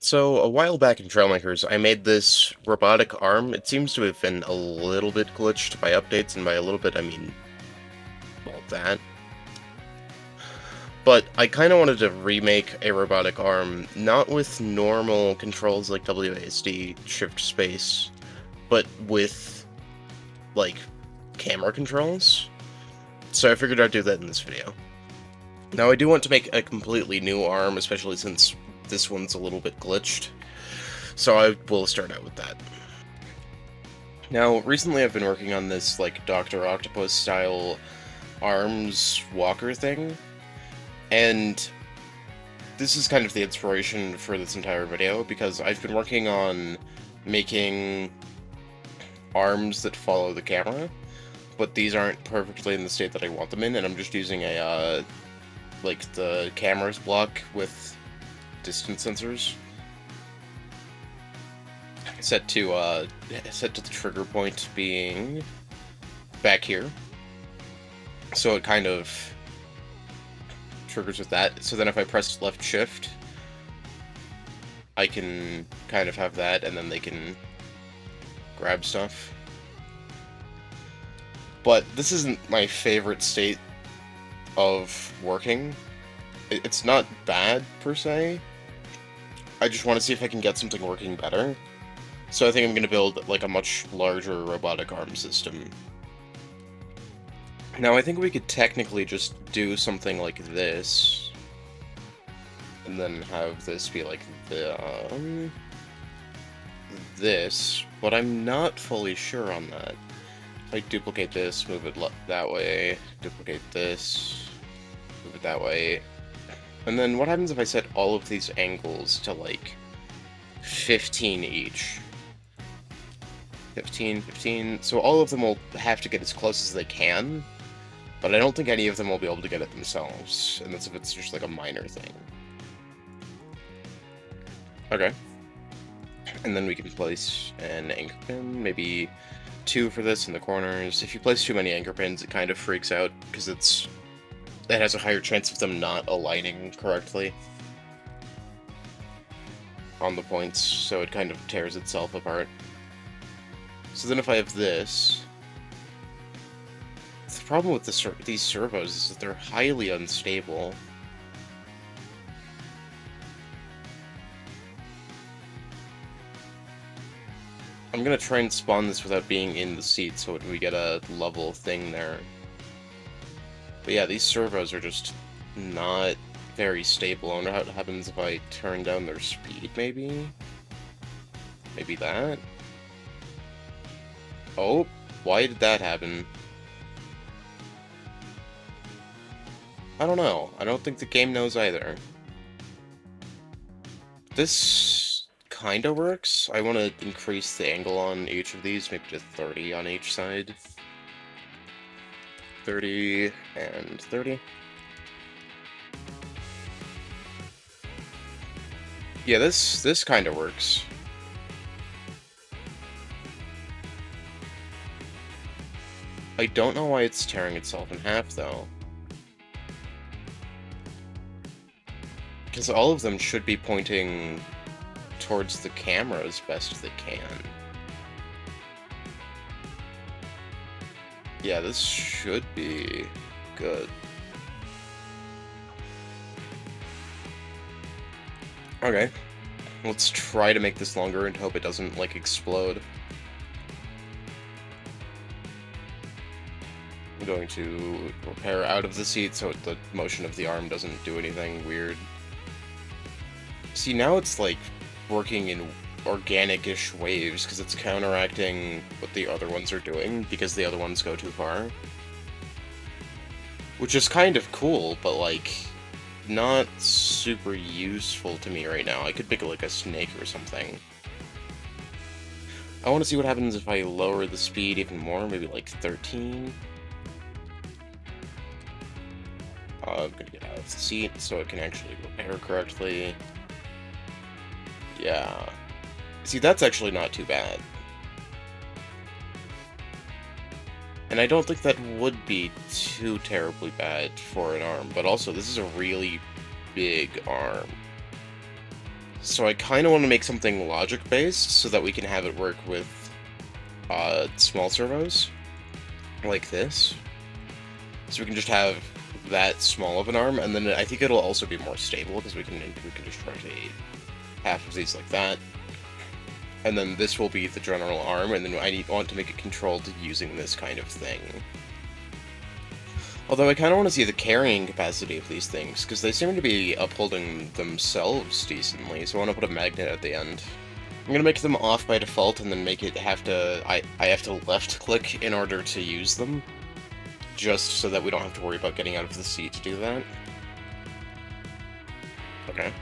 So, a while back in Trailmakers, I made this robotic arm. It seems to have been a little bit glitched by updates, and by a little bit, I mean, well, that. But I kind of wanted to remake a robotic arm, not with normal controls like WASD, shift space, but with, like, camera controls. So I figured I'd do that in this video. Now, I do want to make a completely new arm, especially since this one's a little bit glitched. So I will start out with that. Now, recently I've been working on this, like, Dr. Octopus-style arms walker thing, and this is kind of the inspiration for this entire video, because I've been working on making arms that follow the camera, but these aren't perfectly in the state that I want them in, and I'm just using a, like, the camera's block with distance sensors set to the trigger point being back here, so it kind of triggers with that. So then if I press left shift, I can kind of have that, and then they can grab stuff. But this isn't my favorite state of working. It's not bad, per se. I just want to see if I can get something working better. So I think I'm going to build, like, a much larger robotic arm system. Now, I think we could technically just do something like this, and then have this be like this, but I'm not fully sure on that. If I duplicate this, move it that way, duplicate this, move it that way, and then what happens if I set all of these angles to, like, 15 each? 15, 15, so all of them will have to get as close as they can, but I don't think any of them will be able to get it themselves, and that's if it's just like a minor thing. Okay. And then we can place an anchor pin, maybe 2 for this in the corners. If you place too many anchor pins, it kind of freaks out, because it has a higher chance of them not aligning correctly on the points, so it kind of tears itself apart. So then if I have this, the problem with these servos is that they're highly unstable. I'm gonna try and spawn this without being in the seat, so we get a level thing there. But yeah, these servos are just not very stable. I wonder how it happens if I turn down their speed, maybe? Maybe that? Oh, why did that happen? I don't know. I don't think the game knows either. This kinda works. I want to increase the angle on each of these, maybe to 30 on each side. 30 and 30. Yeah, this kinda works. I don't know why it's tearing itself in half, though. Because all of them should be pointing towards the camera as best they can. Yeah, this should be good. Okay. Let's try to make this longer and hope it doesn't, like, explode. I'm going to repair out of the seat so the motion of the arm doesn't do anything weird. See, now it's, like, working in organic-ish waves, because it's counteracting what the other ones are doing, because the other ones go too far. Which is kind of cool, but, like, not super useful to me right now. I could pick, like, a snake or something. I want to see what happens if I lower the speed even more, maybe, like, 13. I'm gonna get out of the seat so it can actually repair correctly. Yeah. See, that's actually not too bad. And I don't think that would be too terribly bad for an arm, but also this is a really big arm. So I kind of want to make something logic-based so that we can have it work with small servos, like this. So we can just have that small of an arm, and then I think it'll also be more stable because we can just rotate half of these like that. And then this will be the general arm, and then I want to make it controlled using this kind of thing. Although I kind of want to see the carrying capacity of these things, because they seem to be upholding themselves decently, so I want to put a magnet at the end. I'm going to make them off by default, and then make it have to... I have to left-click in order to use them, just so that we don't have to worry about getting out of the seat to do that. Okay.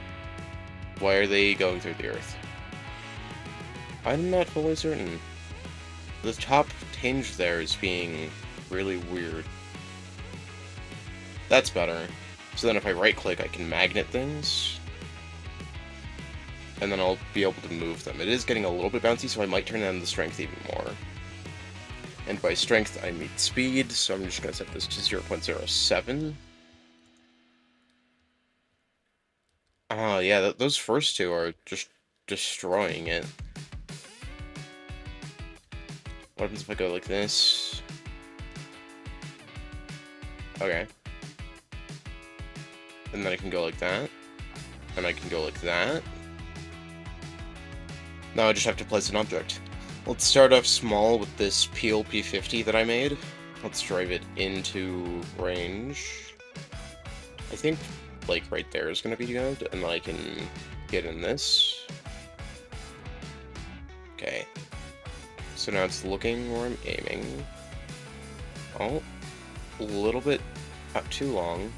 Why are they going through the earth? I'm not fully certain. The top tinge there is being really weird. That's better. So then if I right-click, I can magnet things. And then I'll be able to move them. It is getting a little bit bouncy, so I might turn down the strength even more. And by strength, I mean speed, so I'm just going to set this to 0.07. Oh, yeah, those first two are just destroying it. What happens if I go like this? Okay. And then I can go like that. And I can go like that. Now I just have to place an object. Let's start off small with this PLP50 that I made. Let's drive it into range. I think, like, right there is going to be good, and then I can get in this. Okay. So now it's looking where I'm aiming. Oh, a little bit not too long.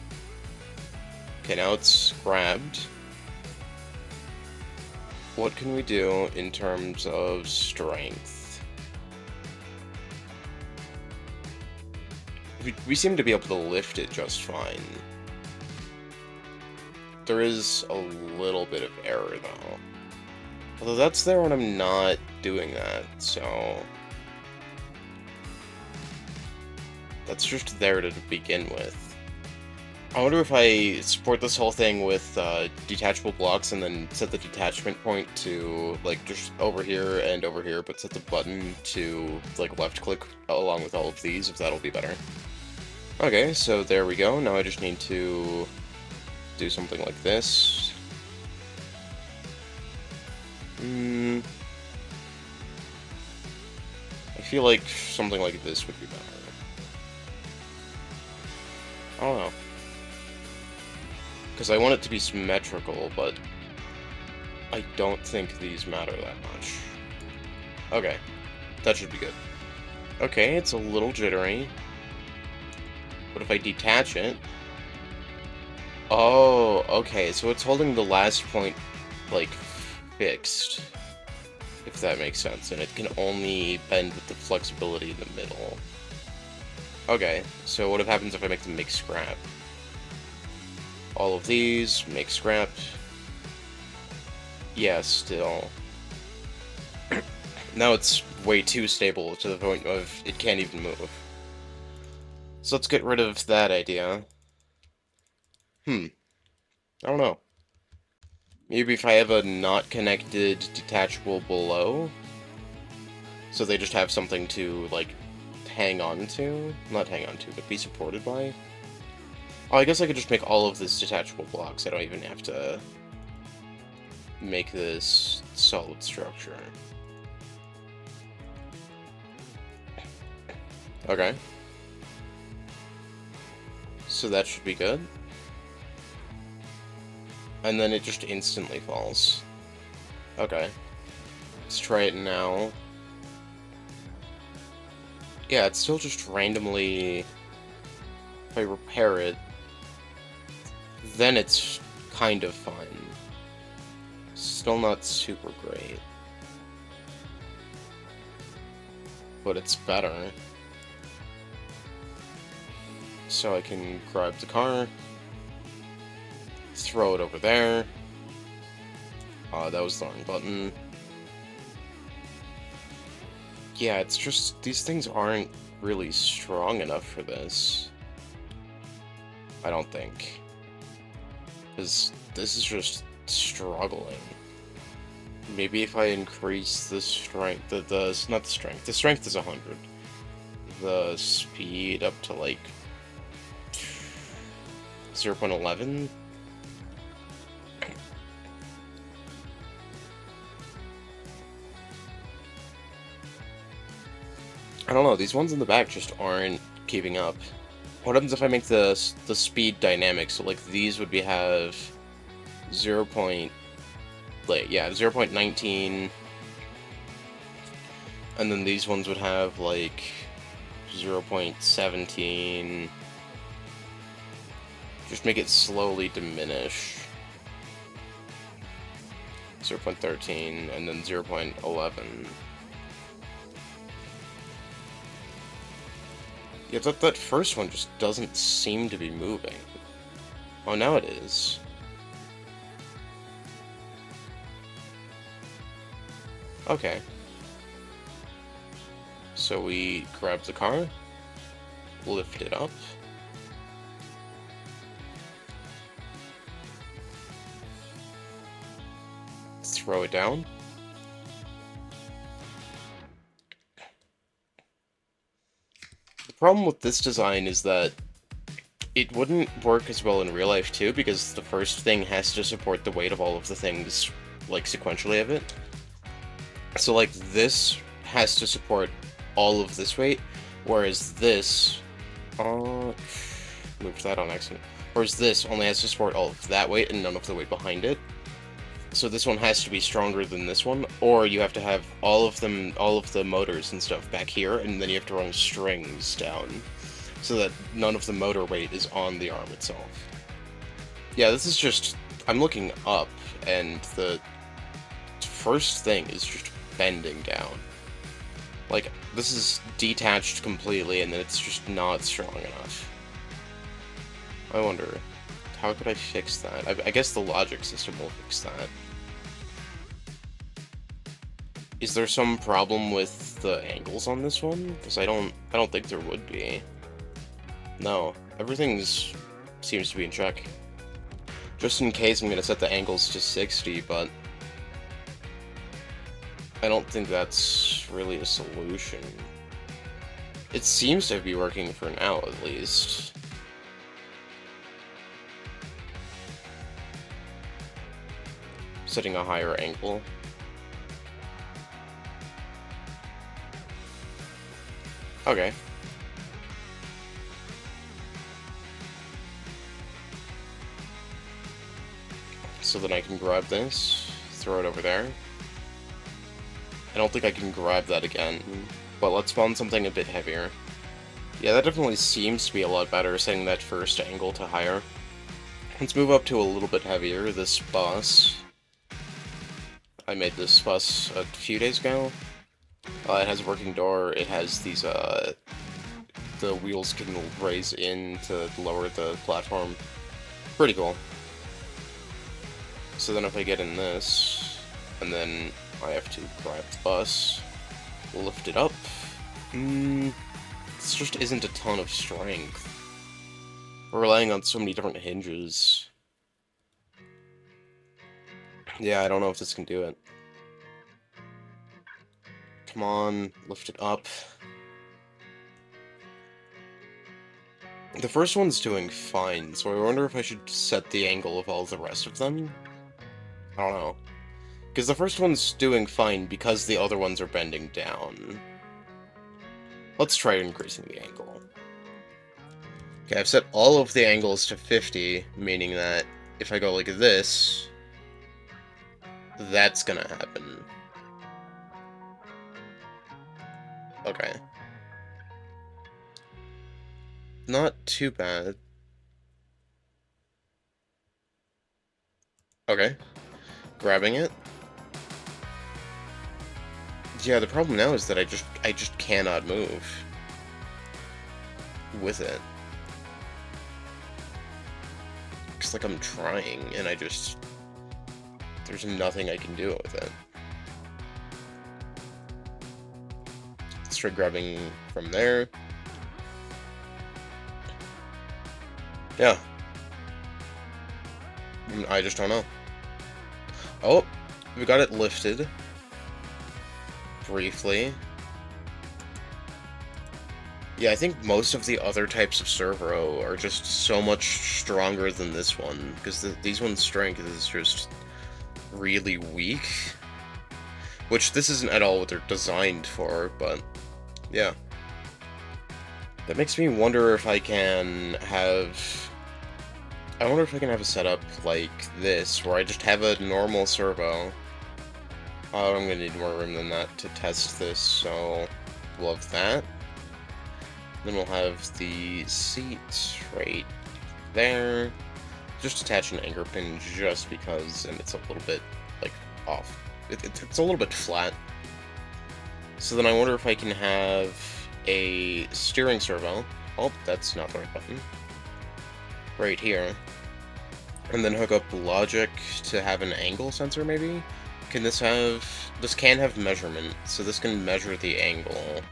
Okay, now it's grabbed. What can we do in terms of strength? We seem to be able to lift it just fine. There is a little bit of error, though. Although that's there when I'm not doing that, so... That's just there to begin with. I wonder if I support this whole thing with detachable blocks and then set the detachment point to, like, just over here and over here, but set the button to, like, left-click along with all of these, if that'll be better. Okay, so there we go. Now I just need to do something like this. I feel like something like this would be better. I don't know. Because I want it to be symmetrical, but I don't think these matter that much. Okay, that should be good. Okay, it's a little jittery. But if I detach it... Oh, okay, so it's holding the last point, like, fixed. If that makes sense, and it can only bend with the flexibility in the middle. Okay, so what happens if I make them make scrap? All of these, make scrap. Yeah, still. Now it's way too stable to the point of it can't even move. So let's get rid of that idea. I don't know. Maybe if I have a not connected detachable below, so they just have something to, like, hang on to? Not hang on to, but be supported by? Oh, I guess I could just make all of this detachable blocks. I don't even have to make this solid structure. Okay. So that should be good. And then it just instantly falls. Okay. Let's try it now. Yeah, it's still just randomly... If I repair it, then it's kind of fine. Still not super great. But it's better. So I can grab the car, throw it over there. That was the wrong button. Yeah, it's just, these things aren't really strong enough for this. I don't think. Because this is just struggling. Maybe if I increase the strength, not the strength. The strength is 100. The speed up to like 0.11. I don't know. These ones in the back just aren't keeping up. What happens if I make the speed dynamic? So like these would have 0. Yeah, 0.19, and then these ones would have like 0.17. Just make it slowly diminish. 0.13, and then 0.11. Yeah, that first one just doesn't seem to be moving. Oh, now it is. Okay. So we grab the car, lift it up, throw it down. The problem with this design is that it wouldn't work as well in real life too, because the first thing has to support the weight of all of the things, like, sequentially of it. So, like, this has to support all of this weight, whereas this... moved that on accident. Whereas this only has to support all of that weight and none of the weight behind it. So this one has to be stronger than this one, or you have to have all of the motors and stuff back here, and then you have to run strings down, so that none of the motor weight is on the arm itself. Yeah, this is just... I'm looking up, and the first thing is just bending down. Like, this is detached completely, and then it's just not strong enough. I wonder, how could I fix that? I guess the logic system will fix that. Is there some problem with the angles on this one? Because I don't think there would be. No, everything's seems to be in check. Just in case, I'm gonna set the angles to 60, but I don't think that's really a solution. It seems to be working for now, at least. Setting a higher angle. Okay. So then I can grab this, throw it over there. I don't think I can grab that again, but let's spawn something a bit heavier. Yeah, that definitely seems to be a lot better, setting that first angle to higher. Let's move up to a little bit heavier, this bus. I made this bus a few days ago. It has a working door, it has these, the wheels can raise in to lower the platform. Pretty cool. So then if I get in this, and then I have to grab the bus, lift it up. This just isn't a ton of strength. We're relying on so many different hinges. Yeah, I don't know if this can do it. Come on, lift it up. The first one's doing fine, so I wonder if I should set the angle of all the rest of them? I don't know. Because the first one's doing fine because the other ones are bending down. Let's try increasing the angle. Okay, I've set all of the angles to 50, meaning that if I go like this, that's gonna happen. Okay. Not too bad. Okay. Grabbing it. Yeah, the problem now is that I just cannot move with it. It's like I'm trying, and there's nothing I can do with it. Let's try grabbing from there. Yeah. I just don't know. Oh, We got it lifted. Briefly. Yeah, I think most of the other types of servo are just so much stronger than this one, because these ones' strength is just really weak. Which, this isn't at all what they're designed for, but yeah. That makes me wonder if I can have... I wonder if I can have a setup like this, where I just have a normal servo. Oh, I'm gonna need more room than that to test this, so... love that. Then we'll have the seat right there. Just attach an anchor pin just because, and it's a little bit, like, off. It's a little bit flat. So then I wonder if I can have a steering servo. Oh, that's not the right button. Right here. And then hook up logic to have an angle sensor, maybe? Can this have... This can have measurement, so this can measure the angle.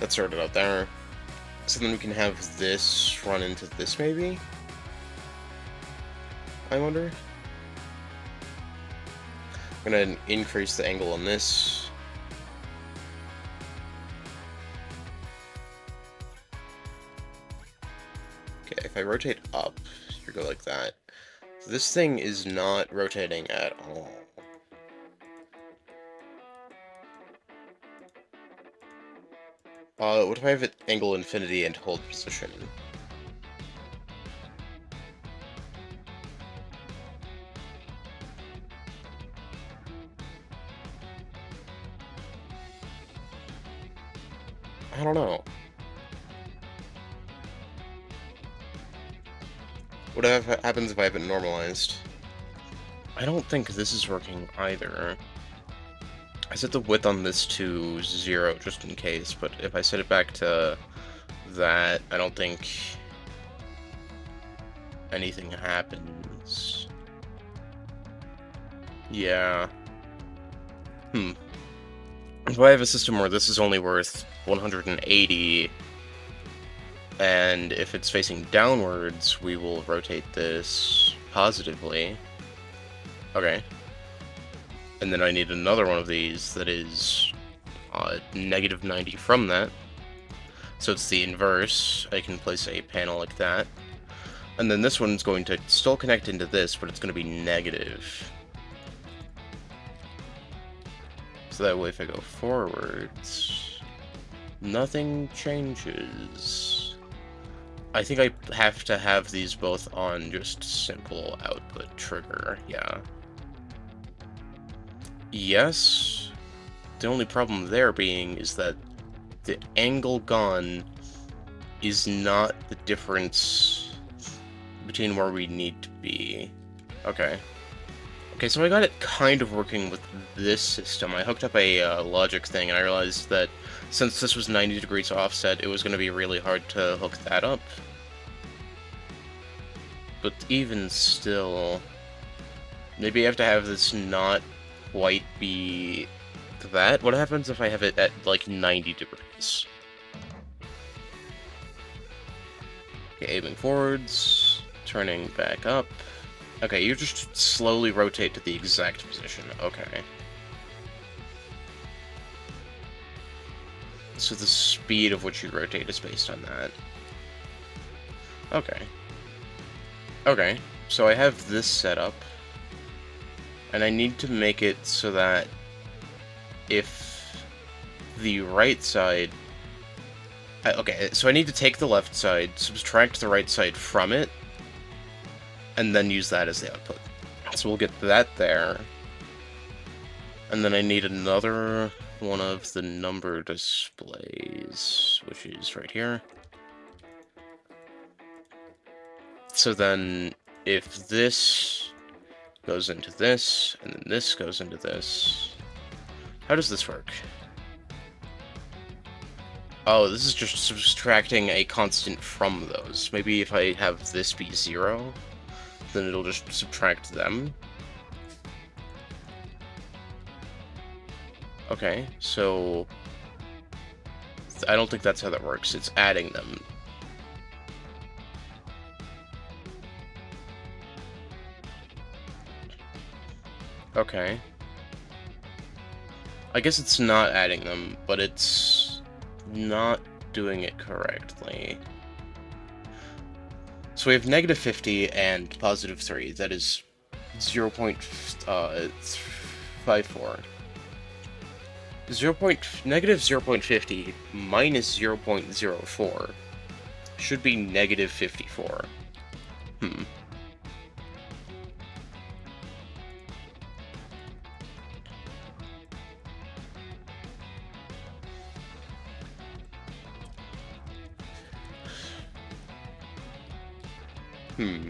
Let's sort it out there. So then we can have this run into this, maybe? I wonder? I'm gonna increase the angle on this. Okay, if I rotate up, you go like that. This thing is not rotating at all. What if I have it angle infinity and hold position? I don't know. What happens if I have it normalized? I don't think this is working either. I set the width on this to 0 just in case, but if I set it back to that, I don't think anything happens. Yeah. If I have a system where this is only worth 180, and if it's facing downwards, we will rotate this positively. Okay. And then I need another one of these that is negative 90 from that. So it's the inverse. I can place a panel like that. And then this one's going to still connect into this, but it's going to be negative. So that way if I go forwards, nothing changes. I think I have to have these both on just simple output trigger, yeah. Yes, the only problem there being is that the angle gone is not the difference between where we need to be. Okay. Okay, so I got it kind of working with this system. I hooked up a logic thing, and I realized that since this was 90 degrees offset, it was going to be really hard to hook that up. But even still, maybe I have to have this not quite be that. What happens if I have it at, like, 90 degrees? Okay, aiming forwards, turning back up. Okay, you just slowly rotate to the exact position. Okay. So the speed of which you rotate is based on that. Okay. Okay, so I have this set up. And I need to make it so that if the right side... okay, so I need to take the left side, subtract the right side from it, and then use that as the output. So we'll get that there. And then I need another one of the number displays, which is right here. So then, if this goes into this, and then this goes into this... How does this work? Oh, this is just subtracting a constant from those. Maybe if I have this be 0, then it'll just subtract them. Okay, so... I don't think that's how that works. It's adding them. Okay. I guess it's not adding them, but it's not doing it correctly. So we have -50 and +3. That is 0.54. -0.50 minus 0.04 should be -54. Hmm.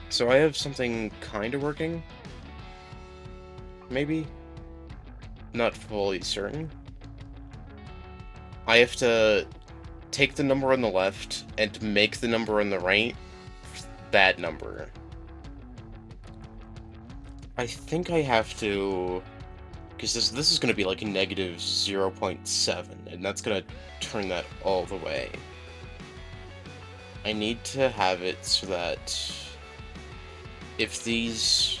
So I have something kind of working? Maybe? Not fully certain. I have to take the number on the left and make the number on the right that number. I think I have to... Because this is going to be like -0.7, and that's going to turn that all the way. I need to have it so that if these...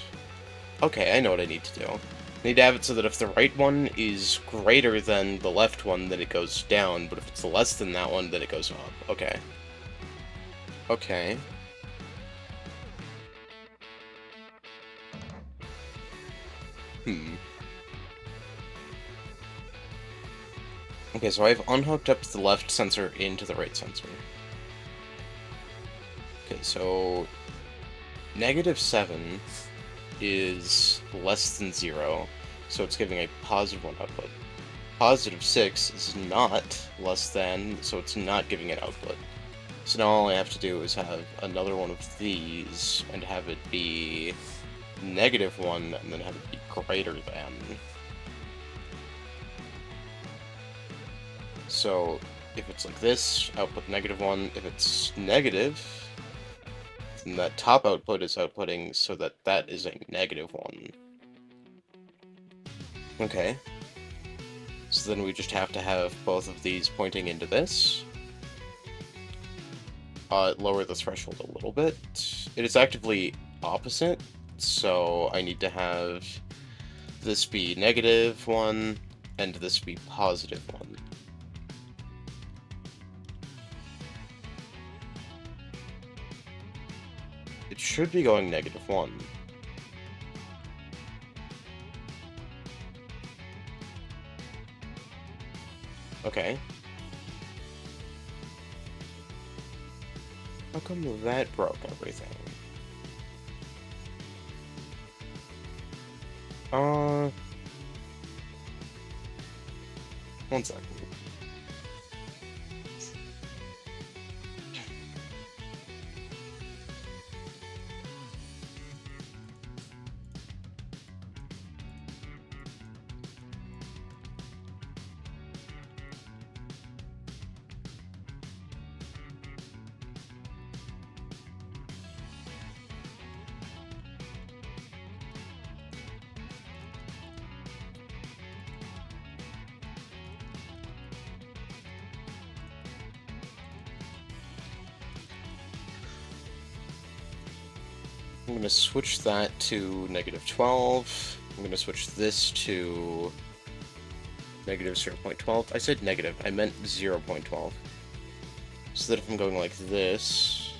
Okay, I know what I need to do. I need to have it so that if the right one is greater than the left one, then it goes down, but if it's less than that one, then it goes up. Okay. Okay. Okay, so I've unhooked up the left sensor into the right sensor. Okay, so -7 is less than 0, so it's giving a +1 output. +6 is not less than, so it's not giving an output. So now all I have to do is have another one of these, and have it be -1, and then have it be greater than. So if it's like this, output -1. If it's negative, then that top output is outputting so that that is a -1. Okay. So then we just have to have both of these pointing into this. Lower the threshold a little bit. It is actively opposite, so I need to have this be -1 and this be +1. It should be going -1. Okay. How come that broke everything? One second. I'm going to switch that to -12. I'm going to switch this to -0.12. I said negative, I meant 0.12. So that if I'm going like this,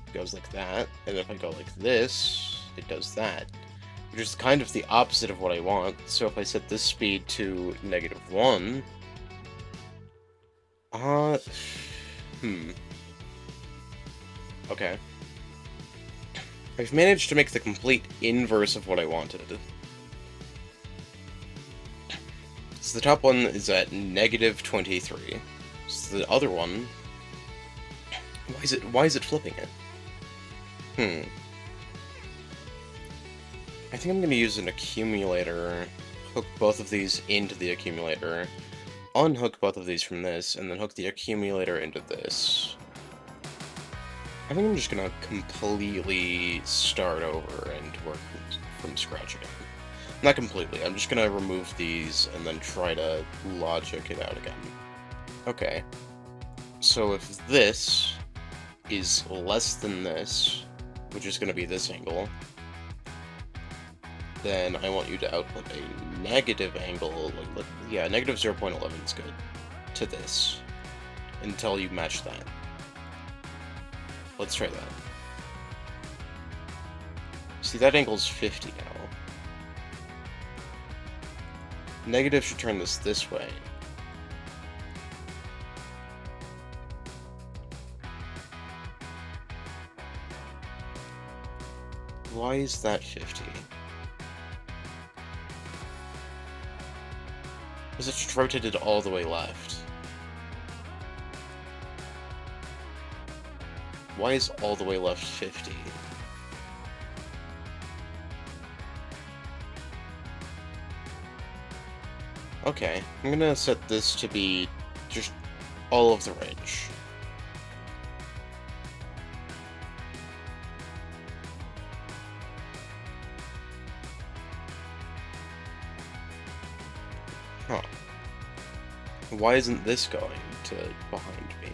it goes like that, and if I go like this, it does that. Which is kind of the opposite of what I want, so if I set this speed to -1... Okay. I've managed to make the complete inverse of what I wanted. So the top one is at -23. So the other one... Why is it flipping it? I think I'm going to use an accumulator, hook both of these into the accumulator, unhook both of these from this, and then hook the accumulator into this. I think I'm just gonna completely start over and work from scratch again. Not completely, I'm just gonna remove these and then try to logic it out again. Okay. So if this is less than this, which is gonna be this angle, then I want you to output a negative angle, yeah, negative 0.11 is good, to this, until you match that. Let's try that. See, that angle's 50 now. Negative should turn this way. Why is that 50? Because it just rotated all the way left. Why is all the way left 50? Okay, I'm gonna set this to be just all of the range. Huh. Why isn't this going to behind me?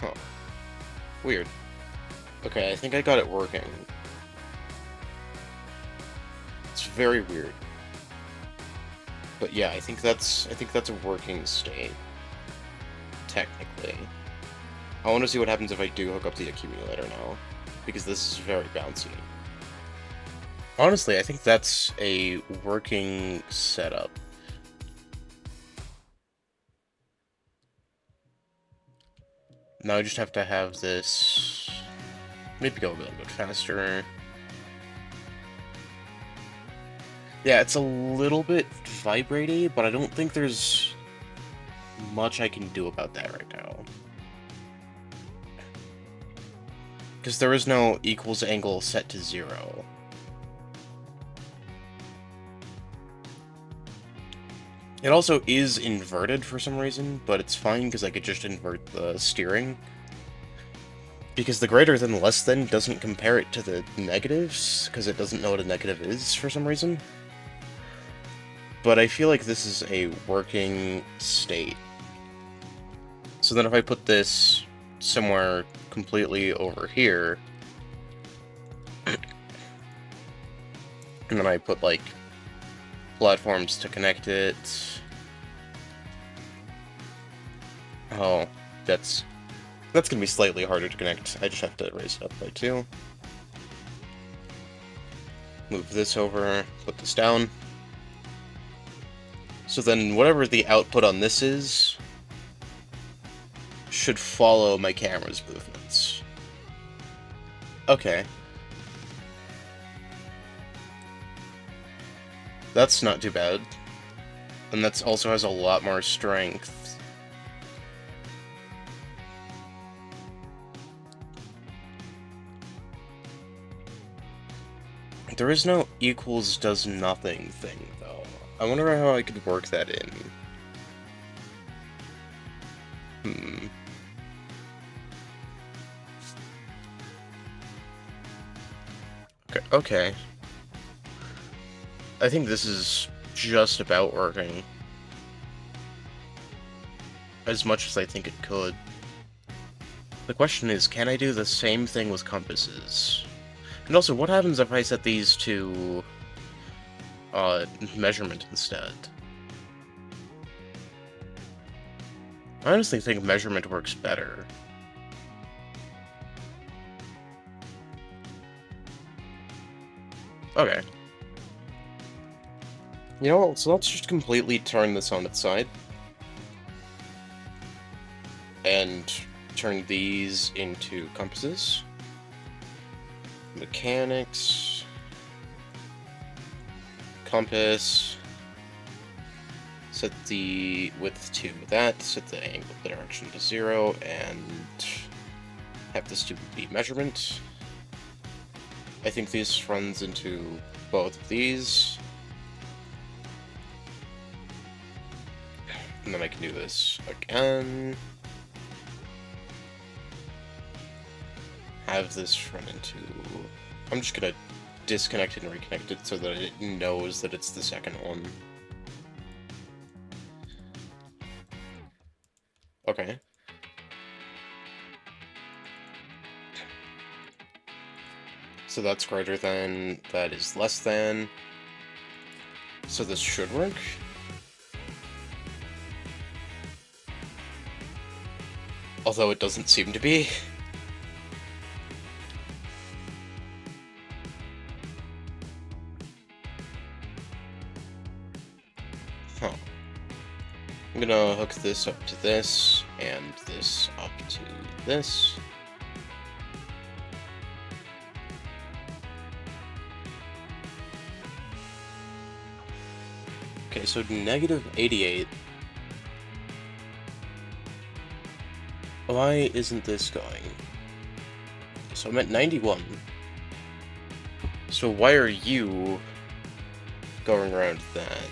Huh. Weird. Okay, I think I got it working. It's very weird. But yeah, I think that's a working state. Technically. I want to see what happens if I do hook up the accumulator now, because this is very bouncy. Honestly, I think that's a working setup. Now I just have to have this maybe go a little bit faster. Yeah, it's a little bit vibraty, but I don't think there's much I can do about that right now. Because there is no equals angle set to 0. It also is inverted for some reason, but it's fine because I could just invert the steering. Because the greater than less than doesn't compare it to the negatives, because it doesn't know what a negative is for some reason. But I feel like this is a working state. So then if I put this somewhere completely over here, and then I put, like, platforms to connect it. Oh, that's gonna be slightly harder to connect. I just have to raise it up by 2. Move this over, put this down. So then whatever the output on this is should follow my camera's movements. Okay. That's not too bad. And that also has a lot more strength. There is no equals does nothing thing, though. I wonder how I could work that in. Okay. I think this is just about working. As much as I think it could. The question is, can I do the same thing with compasses? And also, what happens if I set these to measurement instead? I honestly think measurement works better. Okay. You know what, so let's just completely turn this on its side. And turn these into compasses. Mechanics. Compass. Set the width to that, set the angle direction to 0, and have this to be measurement. I think this runs into both of these. And then I can do this again. Have this run into... I'm just gonna disconnect it and reconnect it so that it knows that it's the second one. Okay. So that's greater than, that is less than. So this should work. Although it doesn't seem to be. Huh. I'm gonna hook this up to this, and this up to this. Okay, so -88. Why isn't this going? So I'm at 91. So why are you going around that?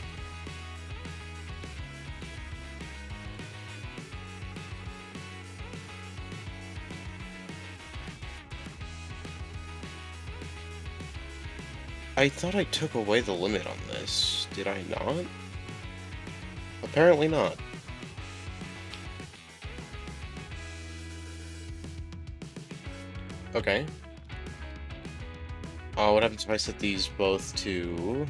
I thought I took away the limit on this. Did I not? Apparently not. Okay. What happens if I set these both to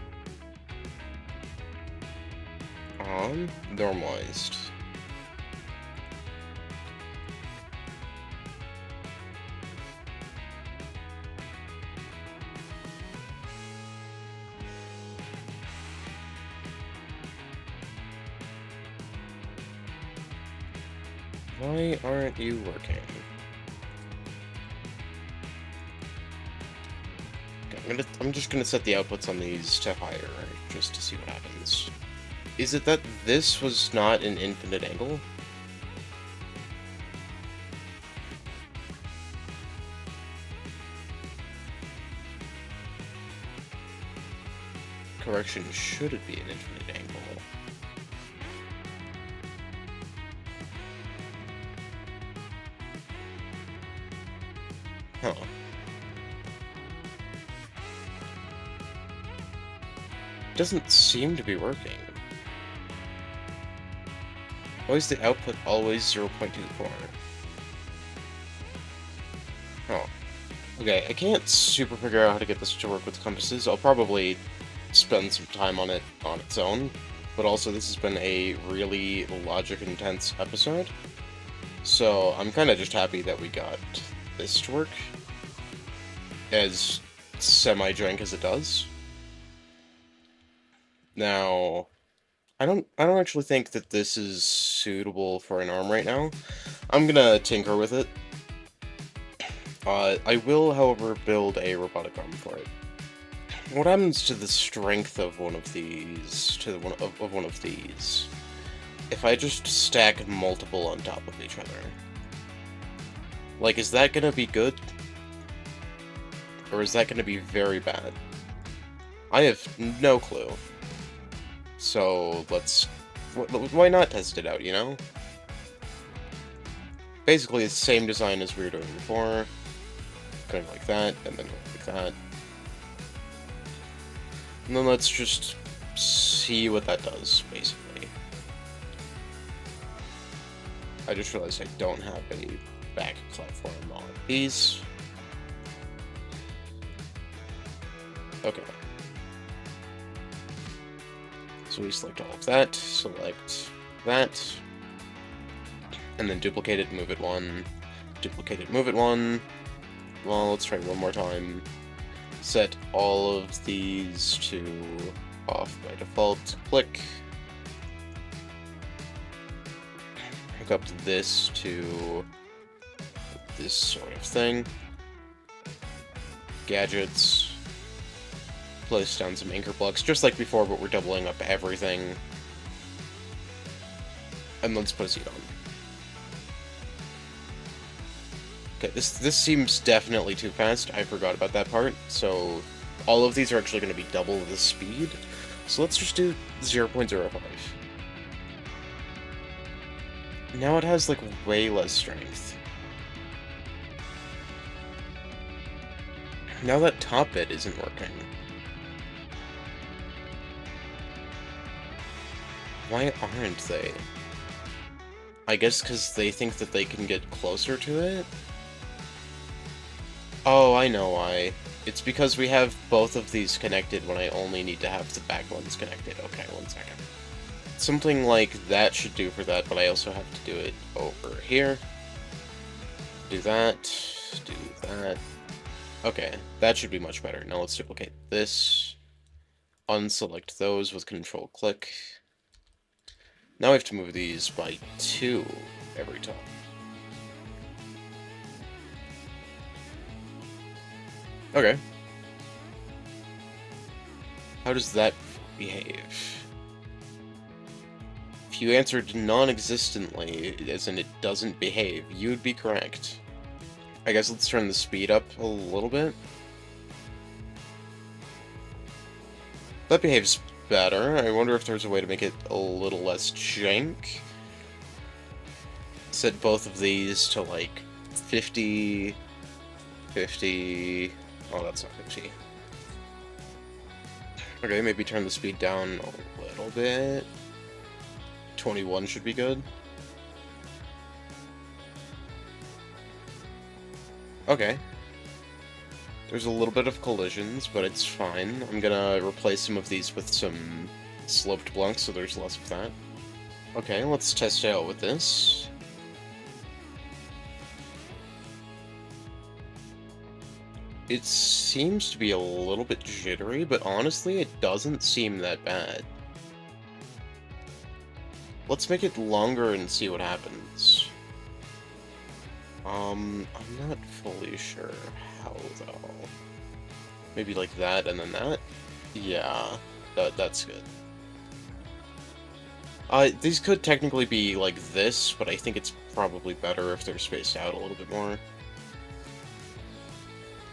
normalized? Why aren't you working? Okay, I'm just gonna set the outputs on these to higher, just to see what happens. Is it that this was not an infinite angle? Correction, should it be an infinite angle? Huh. Doesn't seem to be working. Why is the output always 0.24? Oh. Okay, I can't super figure out how to get this to work with compasses. I'll probably spend some time on it on its own, but also this has been a really logic-intense episode, so I'm kind of just happy that we got this to work, as semi-jank as it does. Now, I don't actually think that this is suitable for an arm right now. I'm gonna tinker with it. I will, however, build a robotic arm for it. What happens to the strength of one of these, of one of these, if I just stack multiple on top of each other? Like, is that gonna be good? Or is that gonna be very bad? I have no clue. So, why not test it out, you know? Basically, it's the same design as we were doing before. Going like that, and then going like that. And then let's just see what that does, basically. I just realized I don't have a back platform on these. Okay. So we select all of that, select that, and then duplicate it, move it one, duplicate it, move it one. Well, let's try one more time. Set all of these to off by default, click. Hook up this to this sort of thing. Gadgets. Place down some anchor blocks, just like before, but we're doubling up everything. And let's put a seat on. Okay, this seems definitely too fast. I forgot about that part. So all of these are actually going to be double the speed. So let's just do 0.05. Now it has, like, way less strength. Now that top bit isn't working. Why aren't they? I guess because they think that they can get closer to it? Oh, I know why. It's because we have both of these connected when I only need to have the back ones connected. Okay, 1 second. Something like that should do for that, but I also have to do it over here. Do that. Do that. Okay, that should be much better. Now let's duplicate this. Unselect those with Control-click. Now I have to move these by 2 every time. Okay. How does that behave? If you answered non-existently, as in it doesn't behave, you'd be correct. I guess let's turn the speed up a little bit. That behaves better. I wonder if there's a way to make it a little less jank. Set both of these to like 50, 50... Oh, that's not 50. Okay, maybe turn the speed down a little bit. 21 should be good. Okay. There's a little bit of collisions, but it's fine. I'm gonna replace some of these with some sloped blunks, so there's less of that. Okay, let's test it out with this. It seems to be a little bit jittery, but honestly, it doesn't seem that bad. Let's make it longer and see what happens. I'm not fully sure how, though. Maybe like that and then that? Yeah, that's good. These could technically be like this, but I think it's probably better if they're spaced out a little bit more.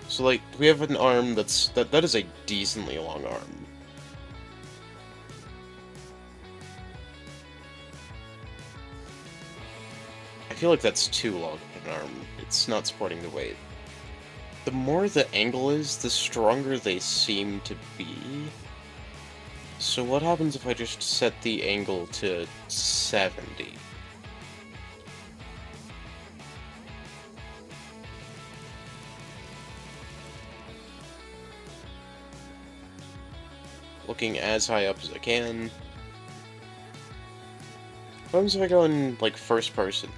So, like, we have an arm that is a decently long arm. I feel like that's too long of an arm. It's not supporting the weight. The more the angle is, the stronger they seem to be. So what happens if I just set the angle to 70? Looking as high up as I can. What happens if I go in, like, first person?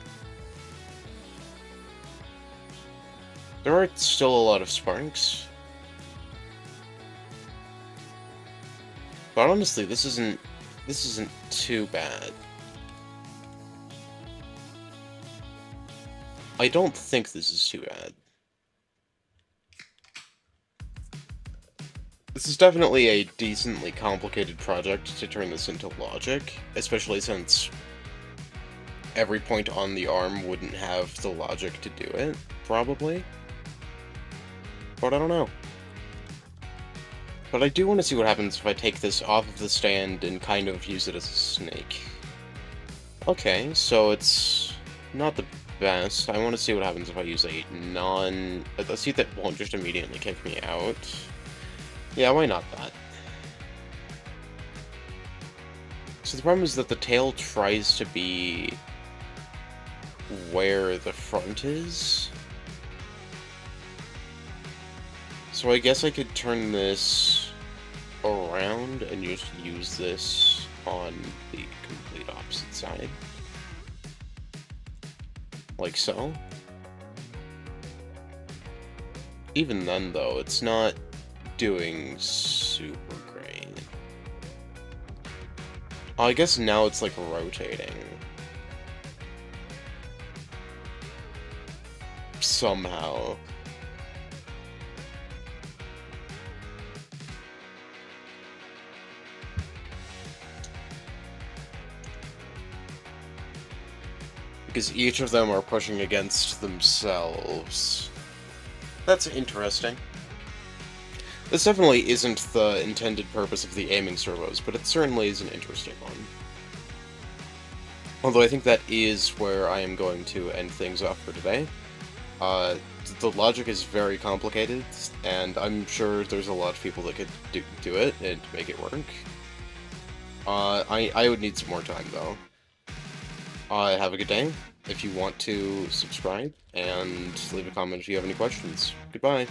There are still a lot of sparks. But honestly, this isn't too bad. I don't think this is too bad. This is definitely a decently complicated project to turn this into logic, especially since every point on the arm wouldn't have the logic to do it, probably. But I don't know. But I do want to see what happens if I take this off of the stand and kind of use it as a snake. Okay, so it's not the best. I want to see what happens if I use a seat that won't just immediately kick me out. Yeah, why not that? So the problem is that the tail tries to be where the front is. So I guess I could turn this around and just use this on the complete opposite side. Like so. Even then, though, it's not doing super great. Oh, I guess now it's like rotating. Somehow. Because each of them are pushing against themselves. That's interesting. This definitely isn't the intended purpose of the aiming servos, but it certainly is an interesting one. Although I think that is where I am going to end things off for today. The logic is very complicated, and I'm sure there's a lot of people that could do it and make it work. I would need some more time, though. Have a good day. If you want to subscribe, and leave a comment if you have any questions. Goodbye.